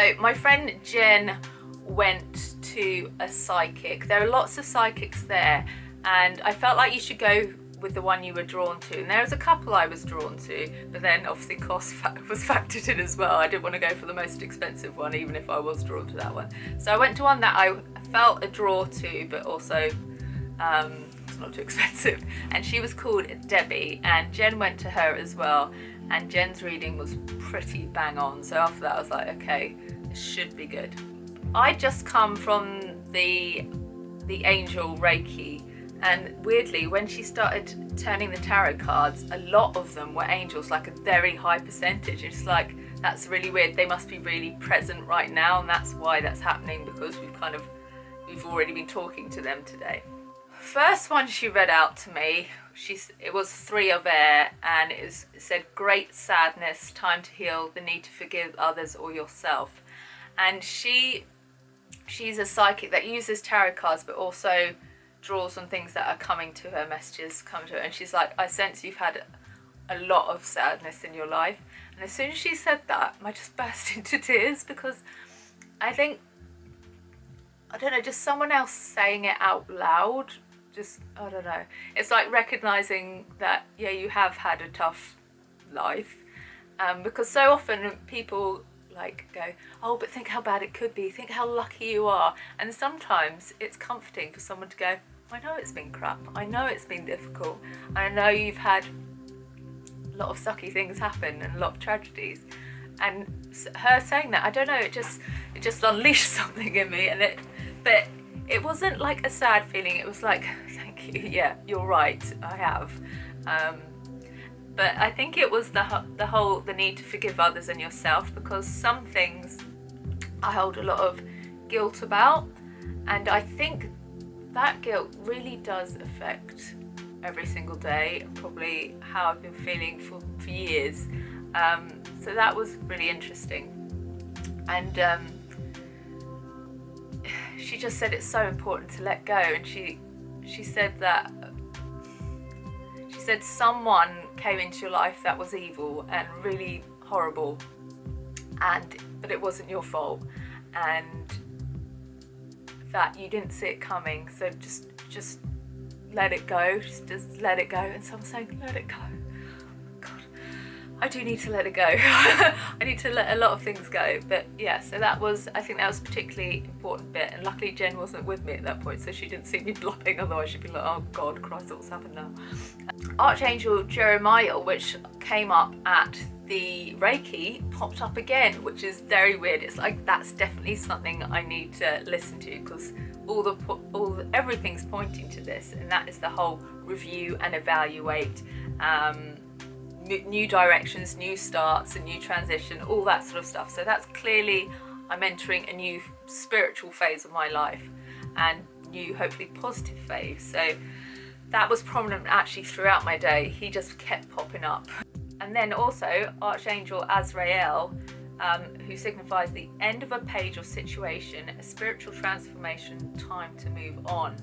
So my friend Jen went to a psychic. There are lots of psychics there, and I felt like you should go with the one you were drawn to. And there was a couple I was drawn to, but then obviously cost was factored in as well. I didn't want to go for the most expensive one, even if I was drawn to that one. So I went to one that I felt a draw to, but also it's not too expensive. And she was called Debbie, and Jen went to her as well. And Jen's reading was pretty bang on. So after that I was like, okay, this should be good. I just come from the angel Reiki, and weirdly when she started turning the tarot cards, a lot of them were angels, like a very high percentage. It's like, that's really weird. They must be really present right now, and that's why that's happening, because we've already been talking to them today. First one she read out to me, it was 3 of air, and it said great sadness, time to heal, the need to forgive others or yourself. And she's a psychic that uses tarot cards, but also draws on things that are coming to her, messages come to her. And she's like, I sense you've had a lot of sadness in your life. And as soon as she said that, I just burst into tears, because I think, I don't know, just someone else saying it out loud, just, I don't know. It's like recognizing that, yeah, you have had a tough life. Because so often people like go, oh, but think how bad it could be, think how lucky you are. And sometimes it's comforting for someone to go, I know it's been crap, I know it's been difficult, I know you've had a lot of sucky things happen and a lot of tragedies. And her saying that, I don't know, it just unleashed something in me. But it wasn't like a sad feeling, it was like, thank you, yeah, you're right, I have. But I think it was the need to forgive others and yourself, because some things I hold a lot of guilt about, and I think that guilt really does affect every single day, and probably how I've been feeling for years. So that was really interesting. And she just said it's so important to let go, and she said that someone came into your life that was evil and really horrible, but it wasn't your fault, and that you didn't see it coming. So just let it go. Just let it go. And someone's saying, let it go. God, I do need to let it go. I need to let a lot of things go. But yeah, so I think that was a particularly important bit. And luckily Jen wasn't with me at that point, so she didn't see me blubbing. Otherwise she'd be like, oh God, Christ, what's happened now? Archangel Jeremiah, which came up at the Reiki, popped up again, which is very weird. It's like, that's definitely something I need to listen to, because everything's pointing to this, and that is the whole review and evaluate, new directions, new starts, a new transition, all that sort of stuff. So that's clearly, I'm entering a new spiritual phase of my life, and new, hopefully positive phase. So that was prominent actually throughout my day. He just kept popping up. And then also Archangel Azrael, who signifies the end of a page or situation, a spiritual transformation, time to move on.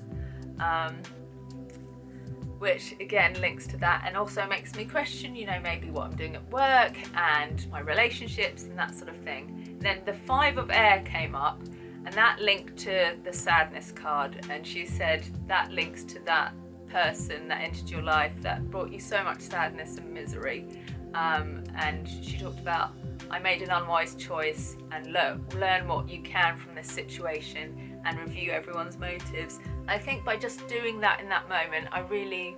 Which again links to that, and also makes me question, maybe what I'm doing at work and my relationships and that sort of thing. And then the 5 of air came up, and that linked to the sadness card, and she said that links to that person that entered your life that brought you so much sadness and misery. And she talked about, I made an unwise choice, and learn what you can from this situation and review everyone's motives. I think by just doing that in that moment, I really,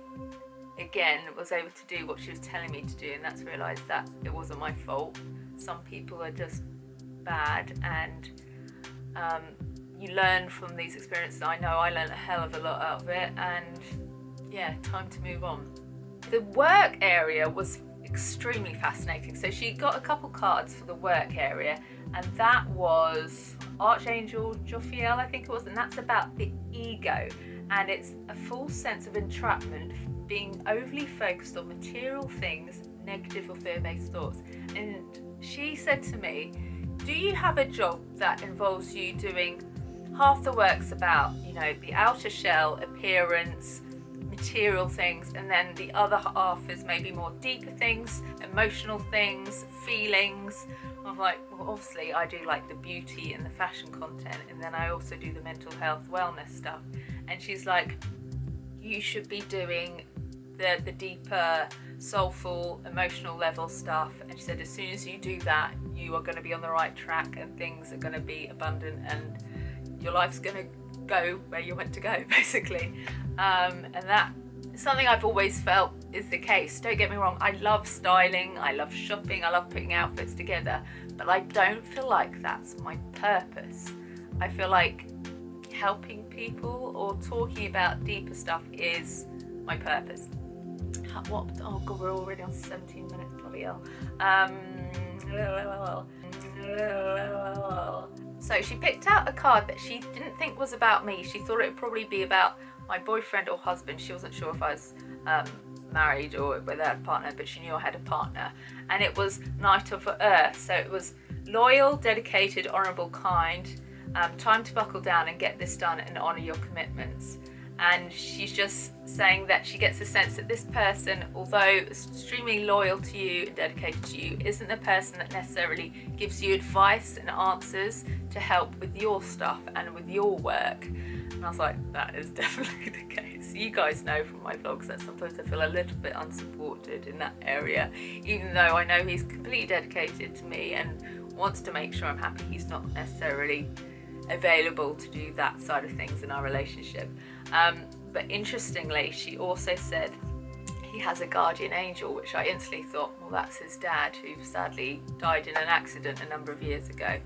again, was able to do what she was telling me to do, and that's realised that it wasn't my fault. Some people are just bad, and you learn from these experiences. I know I learned a hell of a lot out of it, and yeah, time to move on. The work area was extremely fascinating. So she got a couple cards for the work area, and that was Archangel Jophiel, I think it was, and that's about the ego, and it's a false sense of entrapment, being overly focused on material things, negative or fear-based thoughts. And she said to me, do you have a job that involves you doing half the work's about, the outer shell, appearance, material things, and then the other half is maybe more deeper things, emotional things, feelings. I'm like, well, obviously I do like the beauty and the fashion content, and then I also do the mental health wellness stuff. And she's like, you should be doing the deeper soulful emotional level stuff. And she said, as soon as you do that, you are going to be on the right track, and things are going to be abundant, and your life's going to go where you want to go, basically. And that is something I've always felt is the case. Don't get me wrong, I love styling, I love shopping, I love putting outfits together, but I don't feel like that's my purpose. I feel like helping people or talking about deeper stuff is my purpose. What? Oh god, we're already on 17 minutes, bloody hell. So she picked out a card that she didn't think was about me. She thought it would probably be about my boyfriend or husband. She wasn't sure if I was married or whether I had a partner, but she knew I had a partner. And it was Knight of Earth. So it was loyal, dedicated, honourable, kind, time to buckle down and get this done and honour your commitments. And she's just saying that she gets the sense that this person, although extremely loyal to you and dedicated to you, isn't the person that necessarily gives you advice and answers to help with your stuff and with your work. And I was like, that is definitely the case. You guys know from my vlogs that sometimes I feel a little bit unsupported in that area, even though I know he's completely dedicated to me and wants to make sure I'm happy. He's not necessarily available to do that side of things in our relationship. But interestingly, she also said he has a guardian angel, which I instantly thought, well, that's his dad, who sadly died in an accident a number of years ago.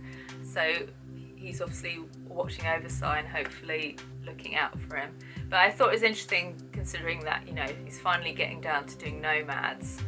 So he's obviously watching over Si and hopefully looking out for him. But I thought it was interesting, considering that, you know, he's finally getting down to doing nomads,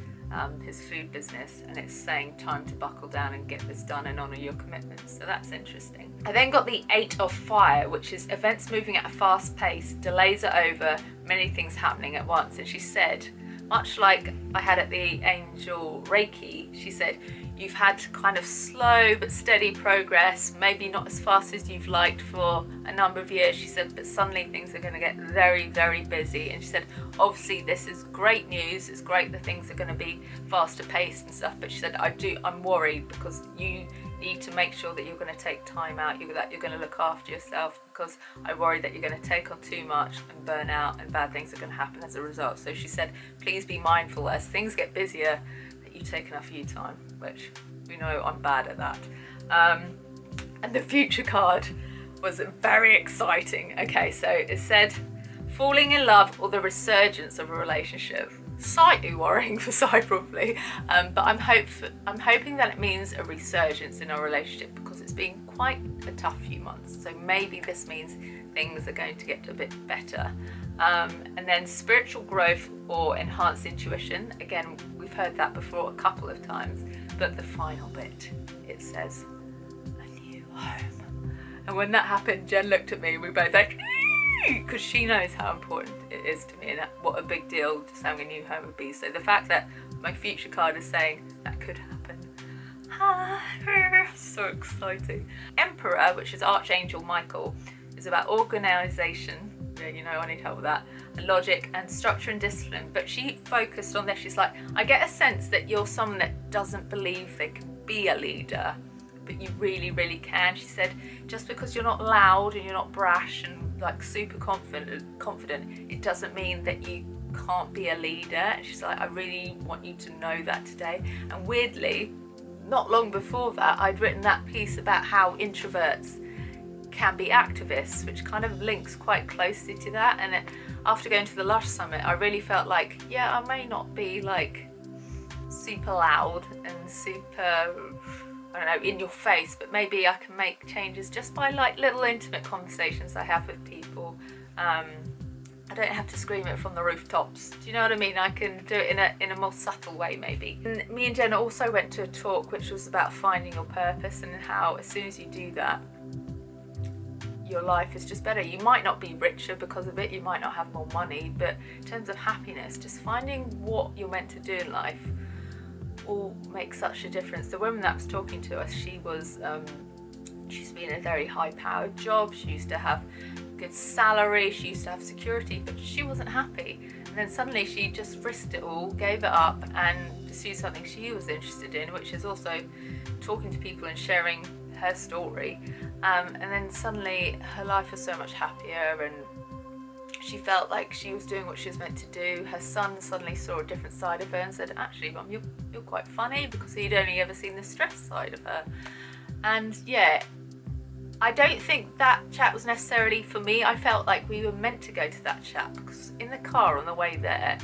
his food business, and it's saying time to buckle down and get this done and honour your commitments. So that's interesting. I then got the 8 of Fire, which is events moving at a fast pace, delays are over, many things happening at once. And she said, much like I had at the Angel Reiki, she said, you've had kind of slow but steady progress, maybe not as fast as you've liked for a number of years. She said, but suddenly things are going to get very, very busy. And she said, obviously this is great news. It's great that things are going to be faster paced and stuff. But she said, I'm worried because you need to make sure that you're going to take time out, that you're going to look after yourself, because I worry that you're going to take on too much and burn out and bad things are going to happen as a result. So she said, please be mindful as things get busier, you take enough of your time, which we know I'm bad at that. And the future card was very exciting. Okay, so it said falling in love or the resurgence of a relationship. Slightly worrying for Si probably, but I'm hoping that it means a resurgence in our relationship, because it's been quite a tough few months. So maybe this means things are going to get a bit better. And then spiritual growth or enhanced intuition. Again, we've heard that before a couple of times, but the final bit, it says a new home. And when that happened, Jen looked at me and we both like, because she knows how important it is to me and what a big deal just having a new home would be. So the fact that my future card is saying that could happen, so exciting. Emperor, which is Archangel Michael, is about organisation. Yeah, you know, I need help with that. And logic and structure and discipline. But she focused on this. She's like, I get a sense that you're someone that doesn't believe they can be a leader, but you really, really can. She said, just because you're not loud and you're not brash and like super confident, it doesn't mean that you can't be a leader. And she's like, I really want you to know that today. And weirdly, not long before that, I'd written that piece about how introverts can be activists, which kind of links quite closely to that. And after going to the Lush Summit, I really felt like, yeah, I may not be like super loud and super, I don't know, in your face, but maybe I can make changes just by like little intimate conversations I have with people. I don't have to scream it from the rooftops. Do you know what I mean? I can do it in a more subtle way, maybe. And me and Jenna also went to a talk which was about finding your purpose, and how as soon as you do that, your life is just better. You might not be richer because of it, you might not have more money, but in terms of happiness, just finding what you're meant to do in life all makes such a difference. The woman that was talking to us, she was she's been in a very high powered job. She used to have good salary, she used to have security, but she wasn't happy. And then suddenly she just risked it all, gave it up, and pursued something she was interested in, which is also talking to people and sharing her story. And then suddenly her life was so much happier, and she felt like she was doing what she was meant to do. Her son suddenly saw a different side of her and said, actually, Mum, you're quite funny, because he'd only ever seen the stress side of her. And yeah, I don't think that chat was necessarily for me. I felt like we were meant to go to that chat, because in the car on the way there,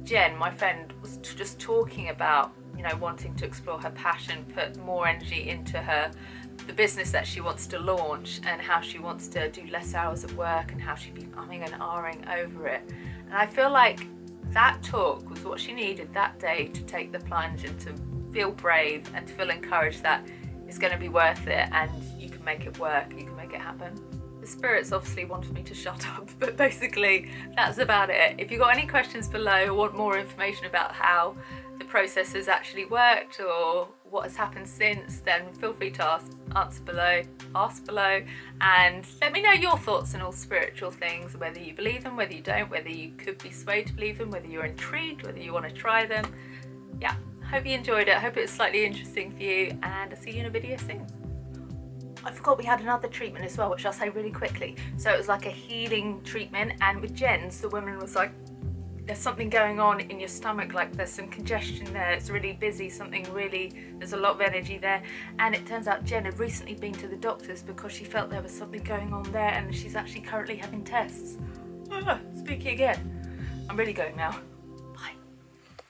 Jen, my friend, was just talking about, you know, wanting to explore her passion, put more energy into the business that she wants to launch, and how she wants to do less hours of work, and how she'd be umming and ahhing over it. And I feel like that talk was what she needed that day to take the plunge and to feel brave and to feel encouraged that it's going to be worth it, and you can make it work, you can make it happen. The spirits obviously wanted me to shut up, but basically that's about it. If you've got any questions below or want more information about how the process has actually worked or what has happened since, then feel free to ask below, and let me know your thoughts on all spiritual things, whether you believe them, whether you don't, whether you could be swayed to believe them, whether you're intrigued, whether you want to try them. Yeah, hope you enjoyed it. I hope it was slightly interesting for you, and I'll see you in a video soon. I forgot we had another treatment as well, which I'll say really quickly. So it was like a healing treatment, and with Jen's, the woman was like, there's something going on in your stomach, like there's some congestion there, it's really busy, there's a lot of energy there. And it turns out Jen had recently been to the doctors because she felt there was something going on there, and she's actually currently having tests. Speaking again, I'm really going now.